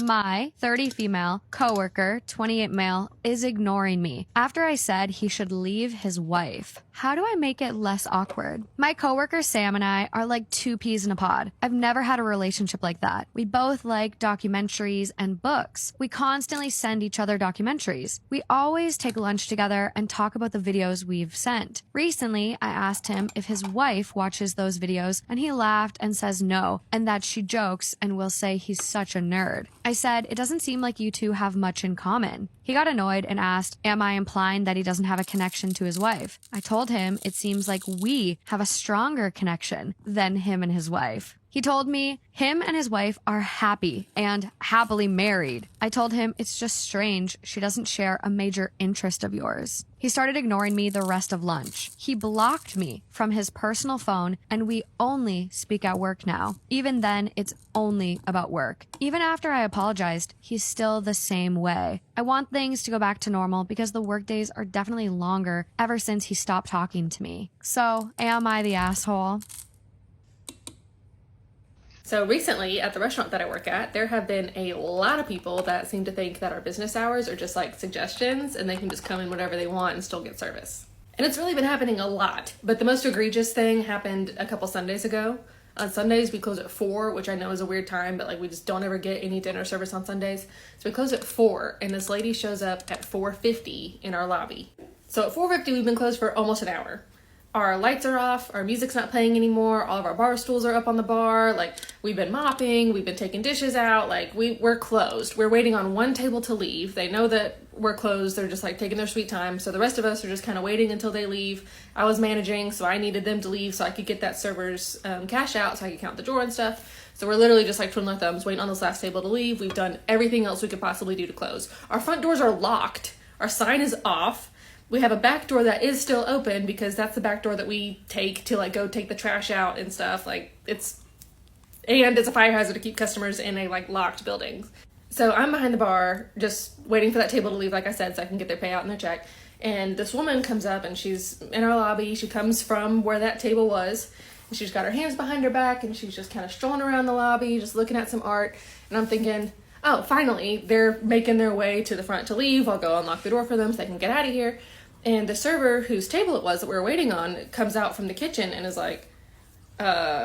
My 30 female coworker, 28 male, is ignoring me after I said he should leave his wife. How do I make it less awkward? My coworker Sam and I are like two peas in a pod. I've never had a relationship like that. We both like documentaries and books. We constantly send each other documentaries. We always take lunch together and talk about the videos we've sent. Recently, I asked him if his wife watches those videos, and he laughed and says no, and that she jokes and will say he's such a nerd. I said, it doesn't seem like you two have much in common. He got annoyed and asked, am I implying that he doesn't have a connection to his wife? I told him it seems like we have a stronger connection than him and his wife. He told me him and his wife are happy and happily married. I told him it's just strange she doesn't share a major interest of yours. He started ignoring me the rest of lunch. He blocked me from his personal phone, and we only speak at work now. Even then, it's only about work. Even after I apologized, he's still the same way. I want things to go back to normal because the work days are definitely longer ever since he stopped talking to me. So, am I the asshole? So recently at the restaurant that I work at, there have been a lot of people that seem to think that our business hours are just like suggestions and they can just come in whenever they want and still get service. And it's really been happening a lot, but the most egregious thing happened a couple Sundays ago. On Sundays we close at 4, which I know is a weird time, but like we just don't ever get any dinner service on Sundays. So we close at 4 and this lady shows up at 4:50 in our lobby. So at 4:50 we've been closed for almost an hour. Our lights are off, our music's not playing anymore, all of our bar stools are up on the bar, like we've been mopping, we've been taking dishes out, like we're closed. We're waiting on one table to leave. They know that we're closed, they're just like taking their sweet time, so the rest of us are just kind of waiting until they leave. I was managing, so I needed them to leave so I could get that server's cash out so I could count the drawer and stuff. So we're literally just like twiddling our thumbs, waiting on this last table to leave. We've done everything else we could possibly do to close. Our front doors are locked, our sign is off. We have a back door that is still open because that's the back door that we take to like go take the trash out and stuff. Like it's a fire hazard to keep customers in a like locked building. So I'm behind the bar just waiting for that table to leave, like I said, so I can get their payout and their check. And this woman comes up and she's in our lobby. She comes from where that table was. And she's got her hands behind her back and she's just kind of strolling around the lobby, just looking at some art. And I'm thinking, oh, finally, they're making their way to the front to leave. I'll go unlock the door for them so they can get out of here. And the server whose table it was that we were waiting on comes out from the kitchen and is like,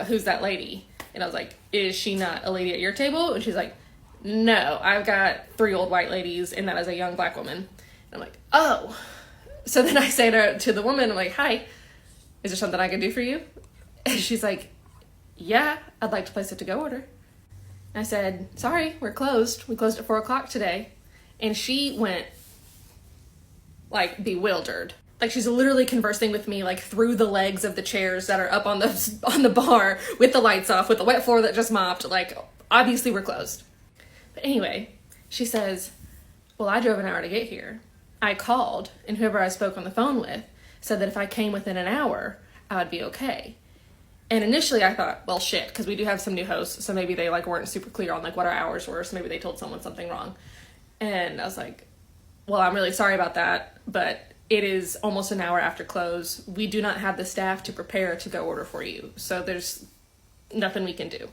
who's that lady? And I was like, is she not a lady at your table? And she's like, no, I've got 3 old white ladies and that is a young black woman. And I'm like, oh. So then I say to the woman, I'm like, hi, is there something I can do for you? And she's like, yeah, I'd like to place a to-go order. And I said, sorry, we're closed. We closed at 4 o'clock today. And she went like bewildered. Like she's literally conversing with me like through the legs of the chairs that are up on the bar with the lights off, with the wet floor that just mopped. Like obviously we're closed. But anyway, she says, well, I drove an hour to get here. I called and whoever I spoke on the phone with said that if I came within an hour, I would be okay. And initially I thought, well, shit, because we do have some new hosts, so maybe they like weren't super clear on like what our hours were, so maybe they told someone something wrong. And I was like, well, I'm really sorry about that, but it is almost an hour after close. We do not have the staff to prepare a to-go order for you, so there's nothing we can do.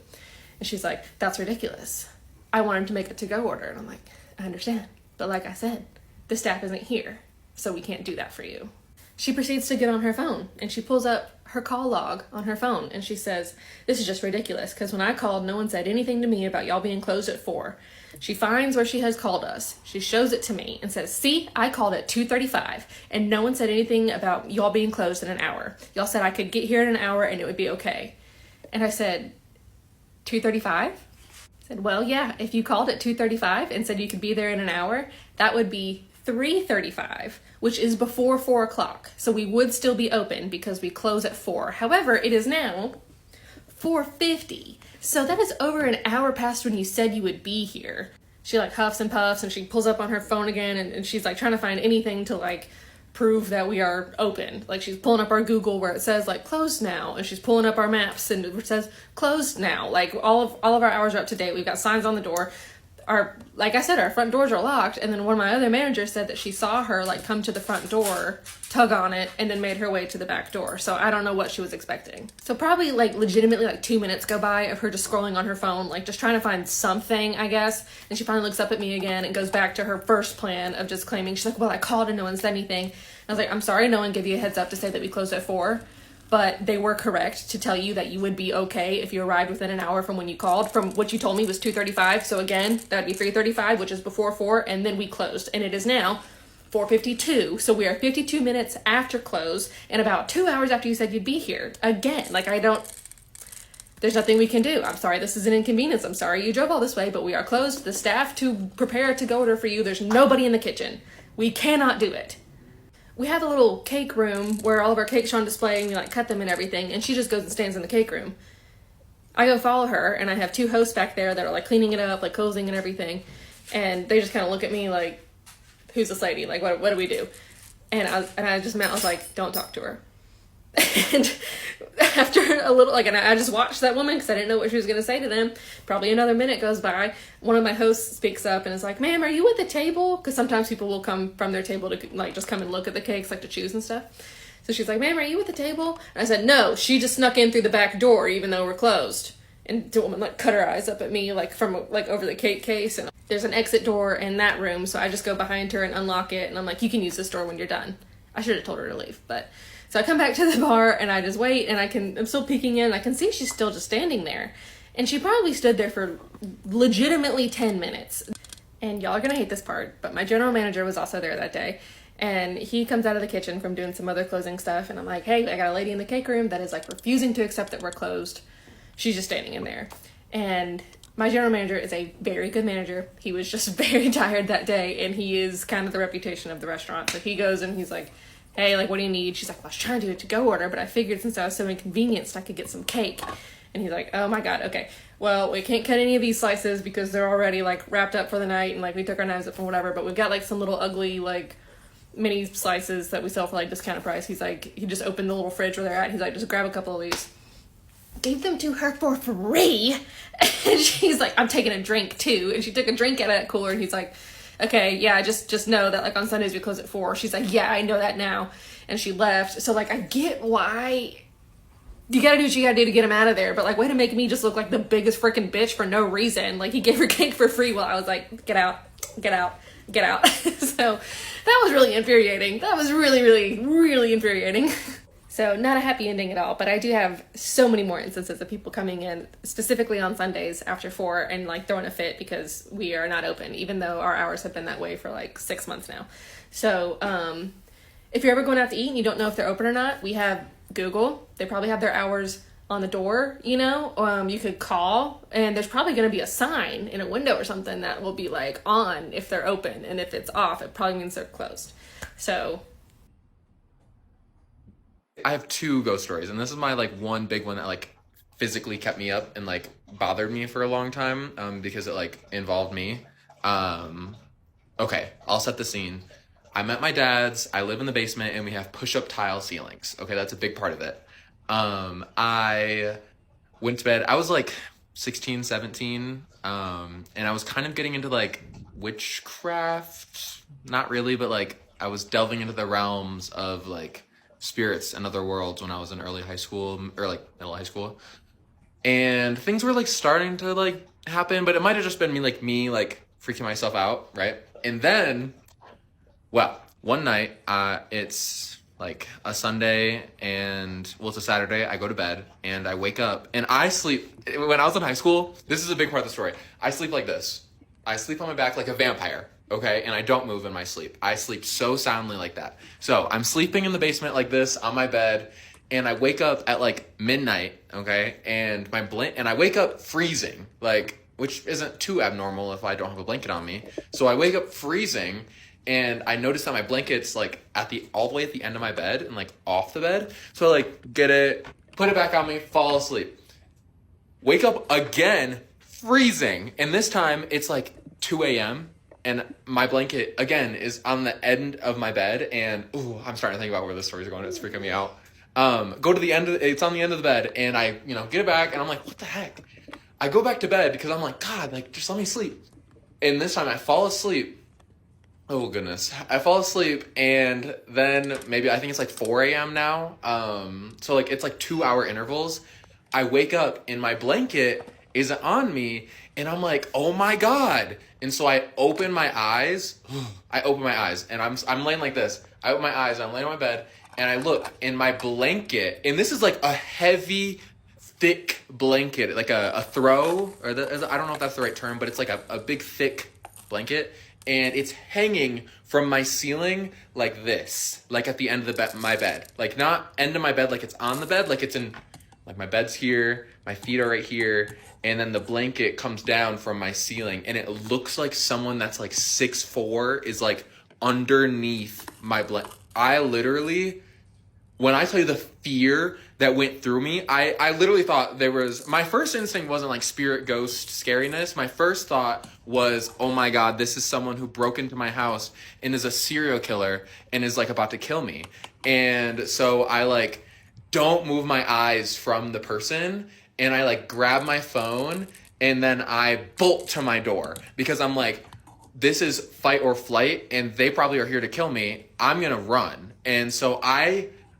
And she's like, that's ridiculous. I wanted to make a to-go order. And I'm like, I understand, but like I said, the staff isn't here, so we can't do that for you. She proceeds to get on her phone, and she pulls up her call log on her phone, and she says, this is just ridiculous, because when I called, no one said anything to me about y'all being closed at 4. She finds where she has called us. She shows it to me and says, see, I called at 2:35 and no one said anything about y'all being closed in an hour. Y'all said I could get here in an hour and it would be okay. And I said, 2:35? I said, well, yeah, if you called at 2:35 and said you could be there in an hour, that would be 3:35, which is before 4 o'clock. So we would still be open because we close at 4. However, it is now 4:50. So that is over an hour past when you said you would be here. She like huffs and puffs and she pulls up on her phone again and she's like trying to find anything to like prove that we are open. Like she's pulling up our Google where it says like closed now, and she's pulling up our maps and it says closed now. Like all of our hours are up to date. We've got signs on the door. like I said, our front doors are locked. And then one of my other managers said that she saw her like come to the front door, tug on it, and then made her way to the back door. So I don't know what she was expecting. So probably like legitimately like 2 minutes go by of her just scrolling on her phone, like just trying to find something, I guess. And she finally looks up at me again and goes back to her first plan of just claiming, she's like, well, I called and no one said anything. I was like, I'm sorry, no one gave you a heads up to say that we closed at 4. But they were correct to tell you that you would be okay if you arrived within an hour from when you called. From what you told me was 2:35. So again, that would be 3:35, which is before 4. And then we closed. And it is now 4:52. So we are 52 minutes after close and about 2 hours after you said you'd be here. Again, like there's nothing we can do. I'm sorry this is an inconvenience. I'm sorry you drove all this way, but we are closed. The staff to prepare a to-go order for you. There's nobody in the kitchen. We cannot do it. We have a little cake room where all of our cakes are on display and we like cut them and everything, and she just goes and stands in the cake room. I go follow her, and I have 2 hosts back there that are like cleaning it up, like closing and everything, and they just kind of look at me like, who's this lady? Like, what do we do? And I was like, don't talk to her. And after a little, like, and I just watched that woman because I didn't know what she was going to say to them. Probably another minute goes by. One of my hosts speaks up and is like, ma'am, are you at the table? Because sometimes people will come from their table to, like, just come and look at the cakes, like, to choose and stuff. So she's like, ma'am, are you at the table? And I said, no, she just snuck in through the back door, even though we're closed. And the woman, like, cut her eyes up at me, like, from, like, over the cake case. And there's an exit door in that room, so I just go behind her and unlock it. And I'm like, you can use this door when you're done. I should have told her to leave, but... So I come back to the bar and I just wait, and I'm still peeking in. I can see she's still just standing there. And she probably stood there for legitimately 10 minutes. And y'all are gonna hate this part, but my general manager was also there that day. And he comes out of the kitchen from doing some other closing stuff, and I'm like, hey, I got a lady in the cake room that is like refusing to accept that we're closed. She's just standing in there. And my general manager is a very good manager. He was just very tired that day, and he is kind of the reputation of the restaurant. So he goes and he's like, hey, like, what do you need? She's like, well, I was trying to do a to-go order, but I figured since I was so inconvenienced, I could get some cake. And he's like, oh my God, okay. Well, we can't cut any of these slices because they're already, like, wrapped up for the night, and, like, we took our knives up and whatever, but we've got, like, some little ugly, like, mini slices that we sell for, like, discounted price. He's like, he just opened the little fridge where they're at. He's like, just grab a couple of these. Gave them to her for free. And she's like, I'm taking a drink, too. And she took a drink out of that cooler, and he's like, okay, yeah, just know that, like, on Sundays we close at 4. She's like, yeah, I know that now. And she left. So, like, I get why you gotta do what you gotta do to get him out of there. But, like, way to make me just look like the biggest freaking bitch for no reason. Like, he gave her cake for free while I was like, get out, get out, get out. So that was really infuriating. That was really, really, really infuriating. So not a happy ending at all, but I do have so many more instances of people coming in specifically on Sundays after 4 and like throwing a fit because we are not open, even though our hours have been that way for like 6 months now. So if you're ever going out to eat and you don't know if they're open or not, we have Google. They probably have their hours on the door, you know. You could call, and there's probably going to be a sign in a window or something that will be like on if they're open, and if it's off, it probably means they're closed. So I have 2 ghost stories, and this is my like one big one that like physically kept me up and like bothered me for a long time because it like involved me. Okay, I'll set the scene. I'm at my dad's, I live in the basement, and we have push-up tile ceilings. Okay, that's a big part of it. I went to bed, I was like 16, 17, and I was kind of getting into like witchcraft, not really, but like I was delving into the realms of like spirits and other worlds when I was in early high school or like middle high school, and things were like starting to like happen, but it might have just been me like freaking myself out, right? And then, well, one night it's like a Sunday and well, it's a Saturday. I go to bed and I wake up and I sleep. When I was in high school, this is a big part of the story. I sleep like this. I sleep on my back like a vampire. Okay, and I don't move in my sleep. I sleep so soundly like that. So I'm sleeping in the basement like this on my bed, and I wake up at like midnight, okay, and I wake up freezing, like, which isn't too abnormal if I don't have a blanket on me. So I wake up freezing, and I notice that my blanket's like all the way at the end of my bed and like off the bed. So I like get it, put it back on me, fall asleep. Wake up again, freezing, and this time it's like 2 a.m. and my blanket, again, is on the end of my bed, and, ooh, I'm starting to think about where this story's going. It's freaking me out. Go to the end it's on the end of the bed, and I, get it back, and I'm like, what the heck? I go back to bed, because I'm like, God, like, just let me sleep. And this time I fall asleep. Oh goodness. I fall asleep and then maybe I think it's like 4 a.m. now. So like it's like 2 hour intervals. I wake up and my blanket is on me and I'm like, oh my God. And so I open my eyes. I open my eyes and I'm laying like this. I open my eyes, I'm laying on my bed and I look in my blanket and this is like a heavy, thick blanket, like a throw, or I don't know if that's the right term, but it's like a big, thick blanket. And it's hanging from my ceiling like this, like at the end of the my bed. Like not end of my bed like it's on the bed, like it's in, like my bed's here, my feet are right here, and then the blanket comes down from my ceiling, and it looks like someone that's like 6'4" is like underneath my blanket. I literally, when I tell you the fear that went through me, I literally thought there was, my first instinct wasn't like spirit ghost scariness. My first thought was, oh my God, this is someone who broke into my house and is a serial killer and is like about to kill me. And so I like don't move my eyes from the person and I like grab my phone and then I bolt to my door because I'm like, this is fight or flight and they probably are here to kill me. I'm gonna run. And so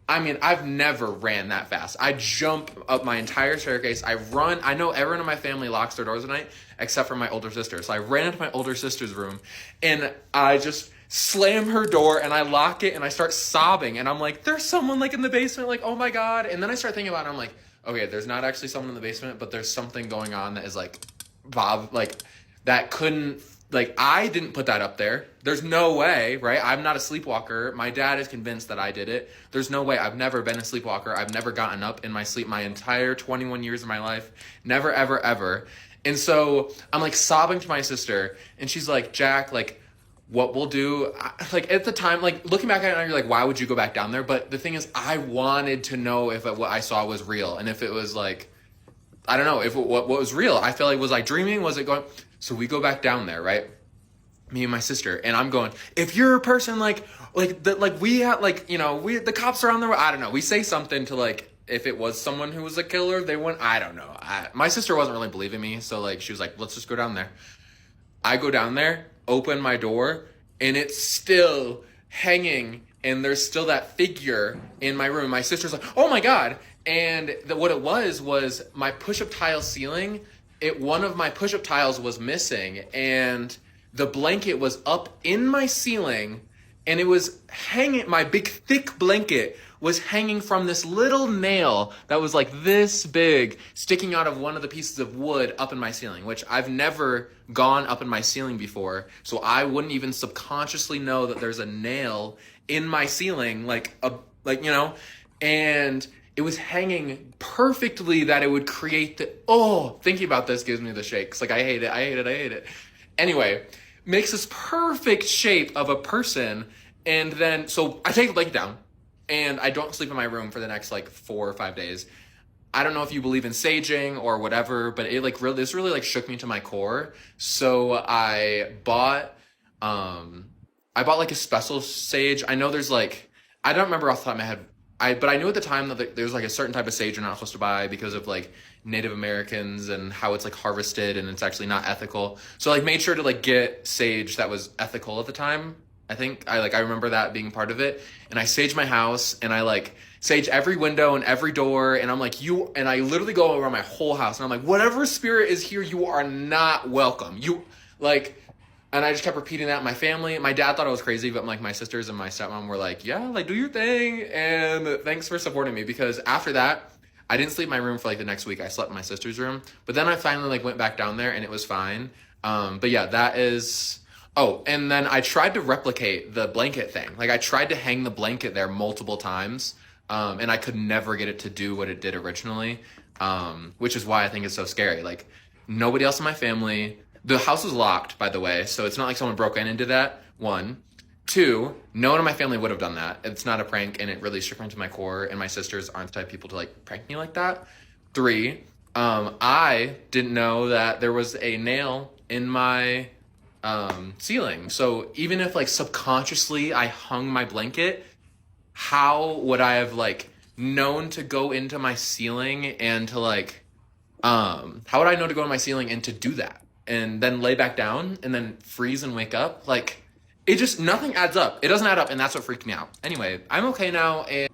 I mean, I've never ran that fast. I jump up my entire staircase. I run. I know everyone in my family locks their doors at night, except for my older sister. So I ran into my older sister's room, and I just slam her door, and I lock it, and I start sobbing. And I'm like, there's someone, like, in the basement, like, oh, my God. And then I start thinking about it, and I'm like, okay, there's not actually someone in the basement, but there's something going on that is, like, that couldn't, like, I didn't put that up there. There's no way, right? I'm not a sleepwalker. My dad is convinced that I did it. There's no way. I've never been a sleepwalker. I've never gotten up in my sleep my entire 21 years of my life. Never, ever, ever. And so I'm like sobbing to my sister and she's like, Jack, like, what we'll do, like at the time, like looking back at it now, you're like, why would you go back down there? But the thing is, I wanted to know if what I saw was real. And if it was like, I don't know, if what was real. I felt like, was I dreaming? Was it going? So we go back down there, right? Me and my sister, and I'm going, if you're a person we had like, you know, the cops are on the, I don't know. We say something to like, if it was someone who was a killer, they wouldn't, I don't know. My sister wasn't really believing me. So like, she was like, let's just go down there. I go down there, open my door, and it's still hanging. And there's still that figure in my room. My sister's like, oh my God. And what it was my push-up tile ceiling. One of my push-up tiles was missing, and the blanket was up in my ceiling, and it was hanging, my big thick blanket was hanging from this little nail that was like this big, sticking out of one of the pieces of wood up in my ceiling, which I've never gone up in my ceiling before, so I wouldn't even subconsciously know that there's a nail in my ceiling, and it was hanging perfectly that it would create thinking about this gives me the shakes. Like, I hate it. Anyway, makes this perfect shape of a person. And then, so I take the blanket down and I don't sleep in my room for the next like 4 or 5 days. I don't know if you believe in saging or whatever, but it like really, this really like shook me to my core. So I bought like a special sage. I know there's like, I don't remember off the top of my head, but I knew at the time that there's like a certain type of sage you're not supposed to buy because of like Native Americans and how it's like harvested and it's actually not ethical. So I like made sure to like get sage that was ethical at the time. I think I remember that being part of it. And I sage my house and I like sage every window and every door. And I'm like, and I literally go around my whole house and I'm like, whatever spirit is here, you are not welcome. And I just kept repeating that in my family. My dad thought I was crazy, but like my sisters and my stepmom were like, yeah, like do your thing. And thanks for supporting me, because after that, I didn't sleep in my room for like the next week. I slept in my sister's room, but then I finally like went back down there and it was fine. But yeah, that is, and then I tried to replicate the blanket thing. Like I tried to hang the blanket there multiple times. And I could never get it to do what it did originally. Which is why I think it's so scary. Like nobody else in my family, the house was locked, by the way, so it's not like someone broke in and did that, 1. 2, no one in my family would have done that. It's not a prank, and it really shook me to my core, and my sisters aren't the type of people to, like, prank me like that. 3, I didn't know that there was a nail in my ceiling. So even if, like, subconsciously I hung my blanket, how would I have, like, known to go into my ceiling and to, like, how would I know to go to my ceiling and to do that? and then lay back down and then freeze and wake up. Like, it just, nothing adds up. It doesn't add up, and that's what freaked me out. Anyway, I'm okay now, and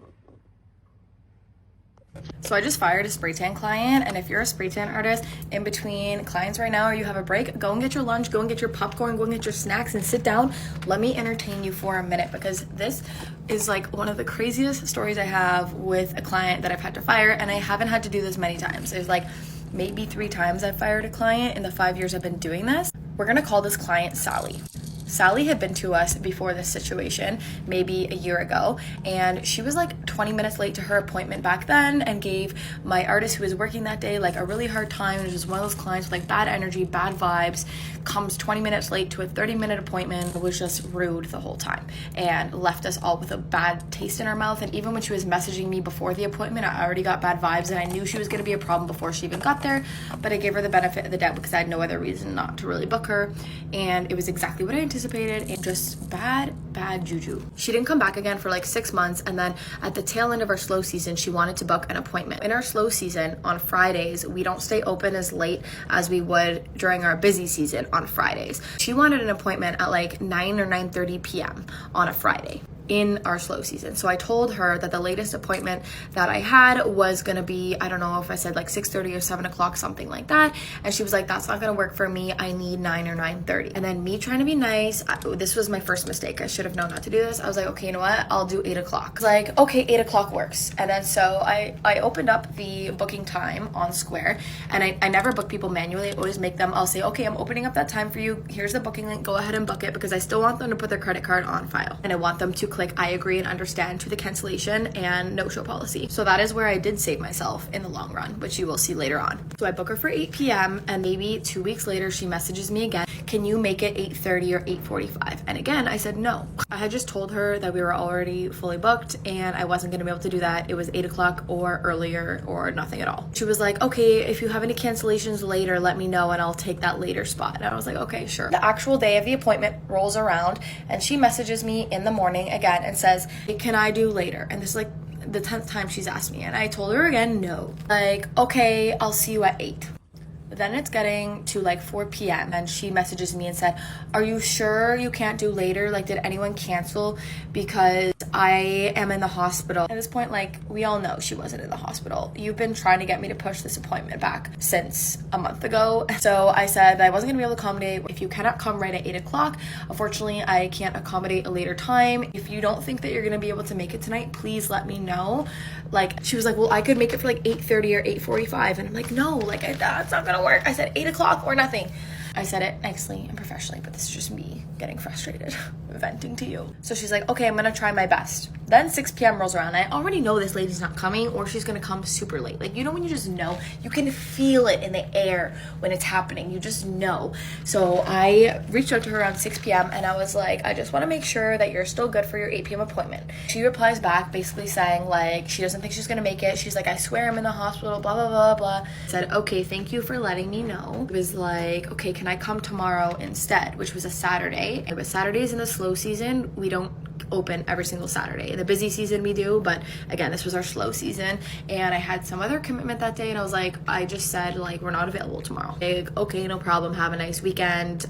so I just fired a spray tan client, and if you're a spray tan artist in between clients right now, or you have a break, go and get your lunch, go and get your popcorn, go and get your snacks, and sit down. Let me entertain you for a minute, because this is like one of the craziest stories I have with a client that I've had to fire, and I haven't had to do this many times. There's like maybe 3 times I've fired a client in the 5 years I've been doing this. We're gonna call this client Sally. Sally had been to us before this situation, maybe a year ago, and she was like 20 minutes late to her appointment back then and gave my artist who was working that day like a really hard time. It was just one of those clients with like bad energy, bad vibes, comes 20 minutes late to a 30-minute appointment, was just rude the whole time and left us all with a bad taste in our mouth. And even when she was messaging me before the appointment, I already got bad vibes, and I knew she was going to be a problem before she even got there, but I gave her the benefit of the doubt because I had no other reason not to really book her, and it was exactly what I anticipated, and just bad juju. She didn't come back again for like 6 months, and then at the tail end of our slow season, she wanted to book an appointment. In our slow season on Fridays, we don't stay open as late as we would during our busy season on Fridays. She wanted an appointment at like 9 or 9:30 p.m. on a Friday in our slow season. So I told her that the latest appointment that I had was gonna be, I don't know if I said like 6:30 or 7 o'clock, something like that. And she was like, that's not gonna work for me. I need 9 or 9:30. And then me trying to be nice, this was my first mistake. I should have known not to do this. I was like, okay, you know what? I'll do 8 o'clock. Like, okay, 8 o'clock works. And then so I opened up the booking time on Square, and I never book people manually. I always make them, I'll say, okay, I'm opening up that time for you. Here's the booking link. Go ahead and book it, because I still want them to put their credit card on file. And I want them to click I agree and understand to the cancellation and no-show policy. So that is where I did save myself in the long run, which you will see later on. So I book her for 8 p.m. and maybe 2 weeks later, she messages me again, can you make it 8:30 or 8:45? And again, I said no. I had just told her that we were already fully booked and I wasn't gonna be able to do that. It was 8 o'clock or earlier or nothing at all. She was like, okay, if you have any cancellations later, let me know and I'll take that later spot. And I was like, okay, sure. The actual day of the appointment rolls around and she messages me in the morning again and says, hey, can I do later? And this is like the 10th time she's asked me, and I told her again no. Like, okay, I'll see you at 8. But then it's getting to like 4 p.m. and she messages me and said, are you sure you can't do later? Like, did anyone cancel? Because I am in the hospital. At this point, like, we all know she wasn't in the hospital. You've been trying to get me to push this appointment back since a month ago. So I said that I wasn't gonna be able to accommodate. If you cannot come right at 8 o'clock, unfortunately, I can't accommodate a later time. If you don't think that you're gonna be able to make it tonight, please let me know. Like, she was like, well, I could make it for like 8:30 or 8:45. And I'm like, no, like, that's not gonna work. I said 8 o'clock or nothing. I said it nicely and professionally, but this is just me getting frustrated, venting to you. So she's like, okay, I'm gonna try my best. Then 6 p.m. rolls around. I already know this lady's not coming, or she's gonna come super late. Like, you know when you just know? You can feel it in the air when it's happening. You just know. So I reached out to her around 6 p.m. and I was like, I just wanna make sure that you're still good for your 8 p.m. appointment. She replies back basically saying like, she doesn't think she's gonna make it. She's like, I swear I'm in the hospital, blah, blah, blah, blah. I said, okay, thank you for letting me know. It was like, okay, can I come tomorrow instead? Which was a Saturday. But Saturdays in the slow season, we don't open every single Saturday. In the busy season we do, but again, this was our slow season, and I had some other commitment that day, and I was like, I just said like, we're not available tomorrow. Like, okay, no problem, have a nice weekend,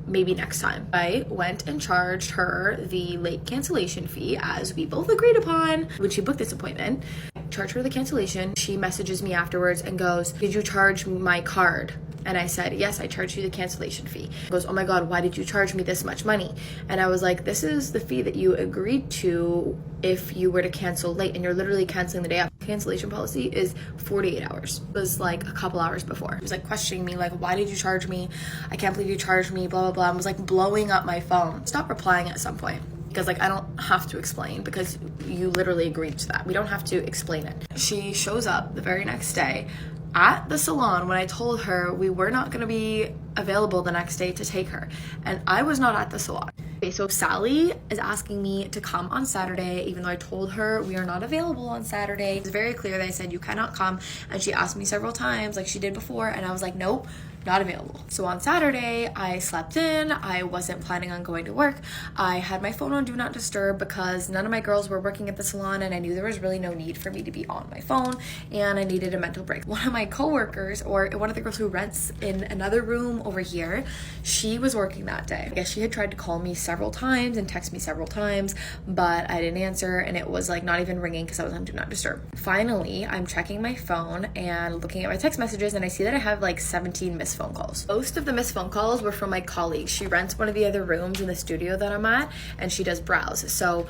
maybe next time. I went and charged her the late cancellation fee as we both agreed upon when she booked this appointment. Charged her the cancellation. She messages me afterwards and goes, did you charge my card? And I said, yes, I charged you the cancellation fee. She goes, oh my God, why did you charge me this much money? And I was like, this is the fee that you agreed to if you were to cancel late, and you're literally canceling the day after. Cancellation policy is 48 hours. It was like a couple hours before. She was like questioning me, like, why did you charge me? I can't believe you charged me, blah, blah, blah. I was like blowing up my phone. Stop replying at some point. Because like, I don't have to explain, because you literally agreed to that. We don't have to explain it. She shows up the very next day at the salon when I told her we were not going to be available the next day to take her, and I was not at the salon. Okay, so Sally is asking me to come on Saturday, even though I told her we are not available on Saturday. It's very clear that I said you cannot come, and she asked me several times like she did before, and I was like, nope, not available. So on Saturday, I slept in. I wasn't planning on going to work. I had my phone on Do Not Disturb because none of my girls were working at the salon, and I knew there was really no need for me to be on my phone, and I needed a mental break. One of my coworkers, or one of the girls who rents in another room over here, she was working that day. I guess she had tried to call me several times and text me several times, but I didn't answer, and it was like not even ringing because I was on Do Not Disturb. Finally, I'm checking my phone and looking at my text messages, and I see that I have like 17 missed phone calls. Most of the missed phone calls were from my colleague. She rents one of the other rooms in the studio that I'm at, and she does brows. So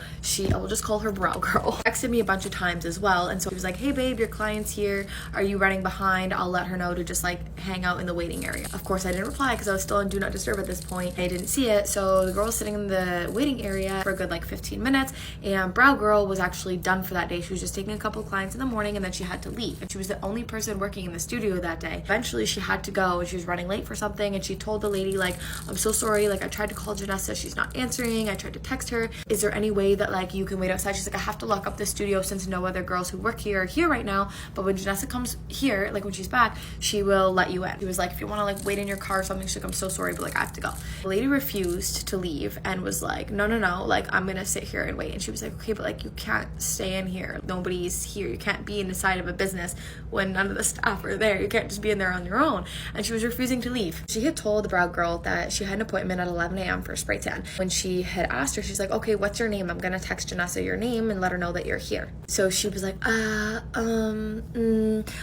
I will just call her Brow Girl. Texted me a bunch of times as well, and so she was like, hey babe, your client's here. Are you running behind? I'll let her know to just like hang out in the waiting area. Of course, I didn't reply because I was still on Do Not Disturb at this point. I didn't see it, so the girl was sitting in the waiting area for a good like 15 minutes, and Brow Girl was actually done for that day. She was just taking a couple clients in the morning, and then she had to leave. And she was the only person working in the studio that day. Eventually, she had to go, and she was running late for something, and she told the lady, like, I'm so sorry, like, I tried to call Janessa, she's not answering. I tried to text her. Is there any way that, like, you can wait outside? She's like, I have to lock up the studio since no other girls who work here are here right now, but when Janessa comes here, like, when she's back, she will let you in. He was like, if you want to, like, wait in your car or something, she's like, I'm so sorry, but, like, I have to go. The lady refused to leave and was like, no, like, I'm gonna sit here and wait. And she was like, okay, but, like, you can't stay in here. Nobody's here. You can't be inside of a business when none of the staff are there. You can't just be in there on your own. And she was refusing to leave. She had told the Brow Girl that she had an appointment at 11 a.m. for a spray tan. When she had asked her, she's like, okay, what's your name? I'm gonna text Janessa your name and let her know that you're here. So she was like,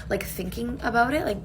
like thinking about it, like,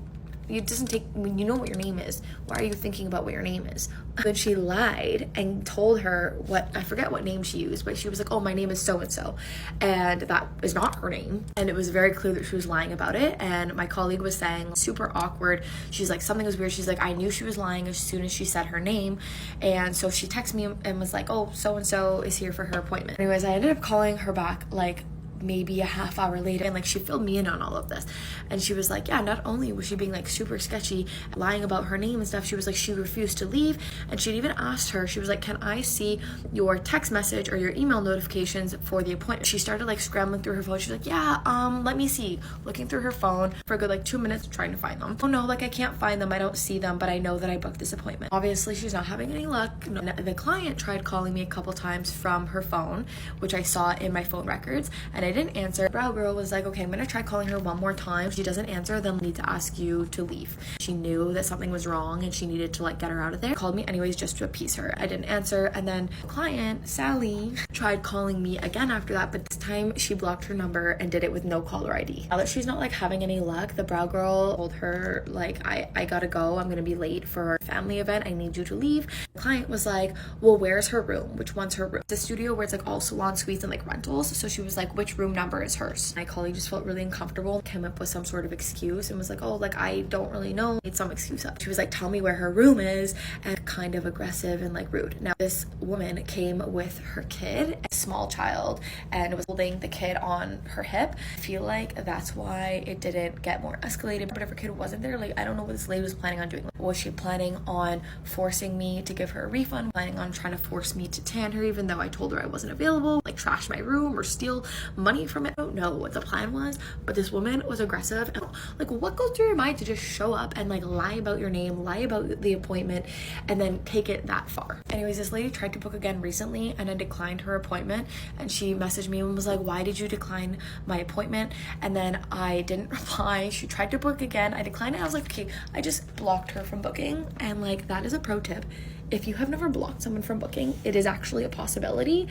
it doesn't take, when you know what your name is, why are you thinking about what your name is? Then she lied and told her I forget what name she used, but she was like, oh, my name is so-and-so. And that is not her name. And it was very clear that she was lying about it. And my colleague was saying, super awkward. She's like, something was weird. She's like, I knew she was lying as soon as she said her name. And so she texted me and was like, oh, so-and-so is here for her appointment. Anyways, I ended up calling her back like maybe a half hour later, and like she filled me in on all of this, and she was like, yeah, not only was she being like super sketchy, lying about her name and stuff, she was like, she refused to leave. And she'd even asked her, she was like, can I see your text message or your email notifications for the appointment? She started like scrambling through her phone. She's like, yeah, let me see. Looking through her phone for a good like 2 minutes trying to find them. Oh no, like I can't find them, I don't see them, but I know that I booked this appointment. Obviously she's not having any luck. The client tried calling me a couple times from her phone, which I saw in my phone records, and I didn't answer. Brow Girl was like, okay, I'm gonna try calling her one more time. If she doesn't answer, then I need to ask you to leave. She knew that something was wrong and she needed to like get her out of there. Called me anyways just to appease her. I didn't answer, and then the client, Sally, tried calling me again after that, but this time she blocked her number and did it with no caller ID. Now that she's not like having any luck, the Brow Girl told her like, I gotta go, I'm gonna be late for a family event, I need you to leave. The client was like, well, where's her room? Which one's her room? The studio where it's like all salon suites and like rentals. So she was like, which room number is hers? My colleague just felt really uncomfortable, came up with some sort of excuse and was like, oh, like I don't really know, made some excuse up. She was like, tell me where her room is, and kind of aggressive and like rude. Now this woman came with her kid, a small child, and was holding the kid on her hip. I feel like that's why it didn't get more escalated. But if her kid wasn't there, like I don't know what this lady was planning on doing. Was she planning on forcing me to give her a refund? Planning on trying to force me to tan her even though I told her I wasn't available? Like trash my room or steal money from it? I don't know what the plan was, but this woman was aggressive. And like, what goes through your mind to just show up and like lie about your name, lie about the appointment, and then take it that far? Anyways, this lady tried to book again recently, and I declined her appointment, and she messaged me and was like, why did you decline my appointment? And then I didn't reply. She tried to book again. I declined it. I was like, okay, I just blocked her from booking. And like, that is a pro tip. If you have never blocked someone from booking, it is actually a possibility,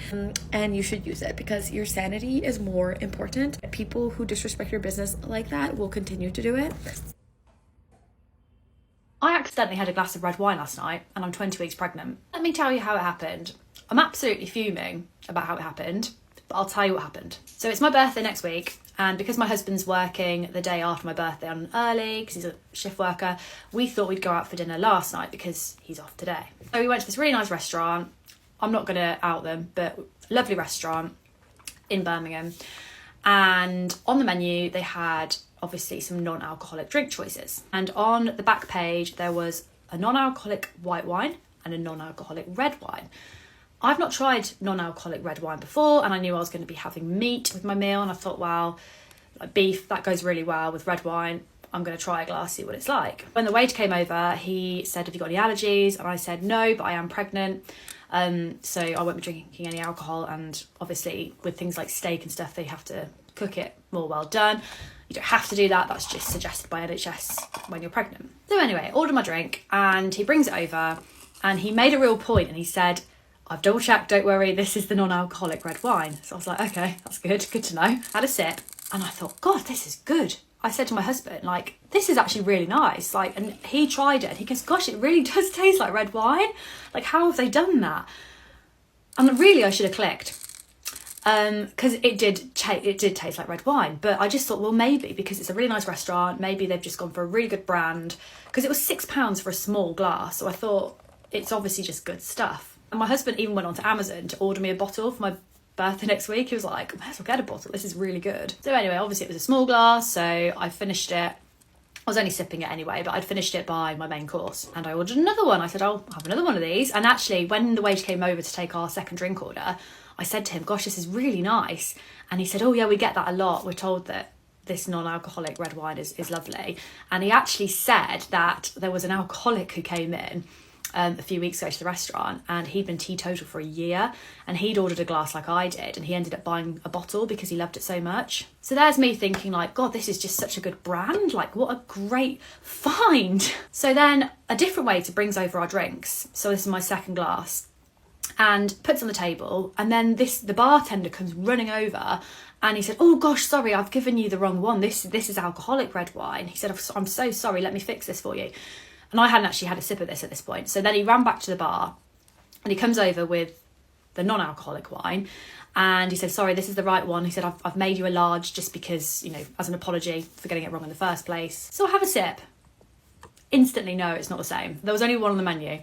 and you should use it because your sanity is more important. People who disrespect your business like that will continue to do it. I accidentally had a glass of red wine last night, and I'm 20 weeks pregnant. Let me tell you how it happened. I'm absolutely fuming about how it happened, but I'll tell you what happened. So it's my birthday next week, and because my husband's working the day after my birthday on early, because he's a shift worker, we thought we'd go out for dinner last night because he's off today. So we went to this really nice restaurant. I'm not going to out them, but lovely restaurant in Birmingham. And on the menu, they had obviously some non-alcoholic drink choices. And on the back page, there was a non-alcoholic white wine and a non-alcoholic red wine. I've not tried non-alcoholic red wine before, and I knew I was going to be having meat with my meal, and I thought, well, like beef, that goes really well with red wine. I'm going to try a glass, see what it's like. When the waiter came over, he said, have you got any allergies? And I said, no, but I am pregnant. So I won't be drinking any alcohol. And obviously with things like steak and stuff, they have to cook it more well done. You don't have to do that. That's just suggested by NHS when you're pregnant. So anyway, ordered my drink and he brings it over and he made a real point and he said, I've double checked, don't worry, this is the non-alcoholic red wine. So I was like, okay, that's good to know. Had a sip and I thought, God, this is good. I said to my husband, like, this is actually really nice. Like, and he tried it and he goes, gosh, it really does taste like red wine. Like, how have they done that? And really, I should have clicked. Because it did taste like red wine, but I just thought, well, maybe because it's a really nice restaurant, maybe they've just gone for a really good brand, because it was £6 for a small glass, so I thought it's obviously just good stuff. And my husband even went onto Amazon to order me a bottle for my birthday next week. He was like, might as well get a bottle, this is really good. So anyway, obviously it was a small glass, so I finished it. I was only sipping it anyway, but I'd finished it by my main course. And I ordered another one. I said, I'll have another one of these. And actually, when the waiter came over to take our second drink order, I said to him, gosh, this is really nice. And he said, oh yeah, we get that a lot. We're told that this non-alcoholic red wine is lovely. And he actually said that there was an alcoholic who came in a few weeks ago to the restaurant, and he'd been teetotal for a year, and he'd ordered a glass like I did, and he ended up buying a bottle because he loved it so much. So there's me thinking like, God, this is just such a good brand, like what a great find. So then a different waiter brings over our drinks, so this is my second glass, and puts it on the table, and then the bartender comes running over and he said, oh gosh, sorry, I've given you the wrong one, this is alcoholic red wine. He said, I'm so sorry, let me fix this for you. And I hadn't actually had a sip of this at this point. So then he ran back to the bar and he comes over with the non-alcoholic wine and he said, sorry, this is the right one. He said, I've made you a large just because, you know, as an apology for getting it wrong in the first place. So I have a sip. Instantly, no, it's not the same. There was only one on the menu.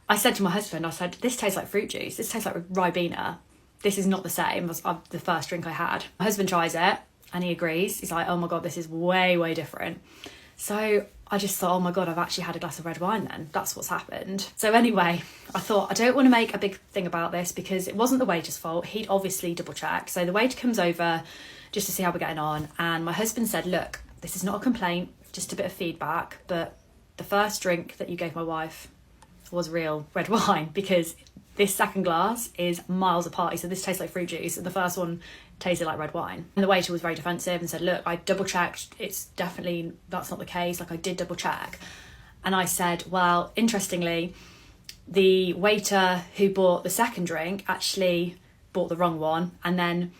I said to my husband, I said, this tastes like fruit juice. This tastes like Ribena. This is not the same as the first drink I had. My husband tries it and he agrees. He's like, oh my God, this is way, way different. So I just thought, oh my God, I've actually had a glass of red wine then. That's what's happened. So anyway, I thought I don't want to make a big thing about this because it wasn't the waiter's fault. He'd obviously double checked. So the waiter comes over just to see how we're getting on. And my husband said, look, this is not a complaint, just a bit of feedback. But the first drink that you gave my wife was real red wine because this second glass is miles apart. He said, this tastes like fruit juice. And the first one tasted like red wine. And the waiter was very defensive and said, look, I double checked. That's not the case. Like I did double check. And I said, well, interestingly, the waiter who bought the second drink actually bought the wrong one. And then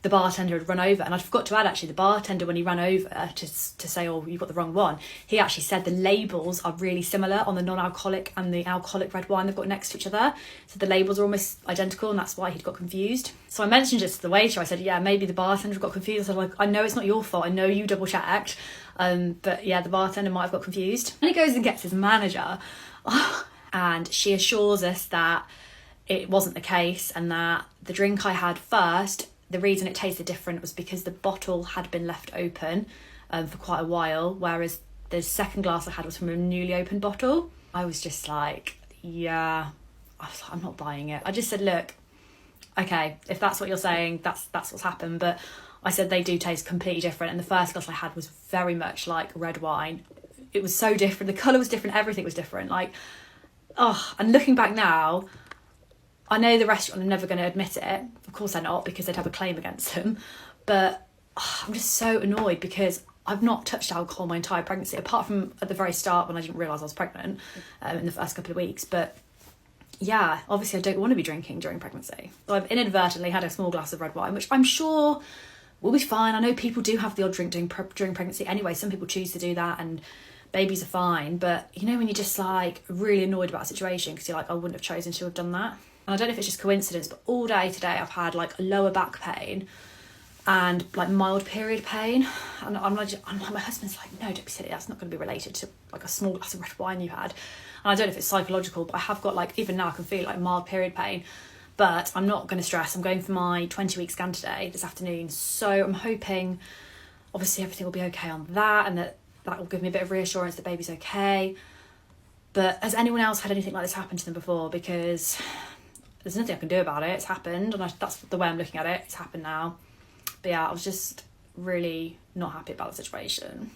the bartender had run over. And I forgot to add, actually, the bartender, when he ran over to say, oh, you got the wrong one, he actually said the labels are really similar on the non-alcoholic and the alcoholic red wine they've got next to each other. So the labels are almost identical and that's why he'd got confused. So I mentioned it to the waiter. I said, yeah, maybe the bartender got confused. I said, like, I know it's not your fault. I know you double checked. But yeah, the bartender might have got confused. And he goes and gets his manager. And she assures us that it wasn't the case and that the drink I had first, the reason it tasted different was because the bottle had been left open for quite a while, whereas the second glass I had was from a newly opened bottle. I was just like, yeah, I'm not buying it. I just said, look, okay, if that's what you're saying, that's what's happened. But I said they do taste completely different. And the first glass I had was very much like red wine. It was so different. The colour was different. Everything was different. Like, oh, and looking back now, I know the restaurant are never going to admit it. Of course they're not, because they'd have a claim against them. But I'm just so annoyed because I've not touched alcohol my entire pregnancy, apart from at the very start when I didn't realise I was pregnant in the first couple of weeks. But yeah, obviously I don't want to be drinking during pregnancy. So I've inadvertently had a small glass of red wine, which I'm sure will be fine. I know people do have the odd drink during pregnancy anyway. Some people choose to do that and babies are fine. But you know when you're just like really annoyed about a situation because you're like, I wouldn't have chosen to have done that. And I don't know if it's just coincidence, but all day today I've had like lower back pain and like mild period pain. And I'm like, my husband's like, no, don't be silly. That's not going to be related to like a small glass of red wine you had. And I don't know if it's psychological, but I have got like, even now I can feel like mild period pain. But I'm not going to stress. I'm going for my 20-week scan today, this afternoon. So I'm hoping, obviously, everything will be okay on that and that will give me a bit of reassurance that baby's okay. But has anyone else had anything like this happen to them before? Because there's nothing I can do about it. It's happened, and that's the way I'm looking at it. It's happened now. But yeah, I was just really not happy about the situation.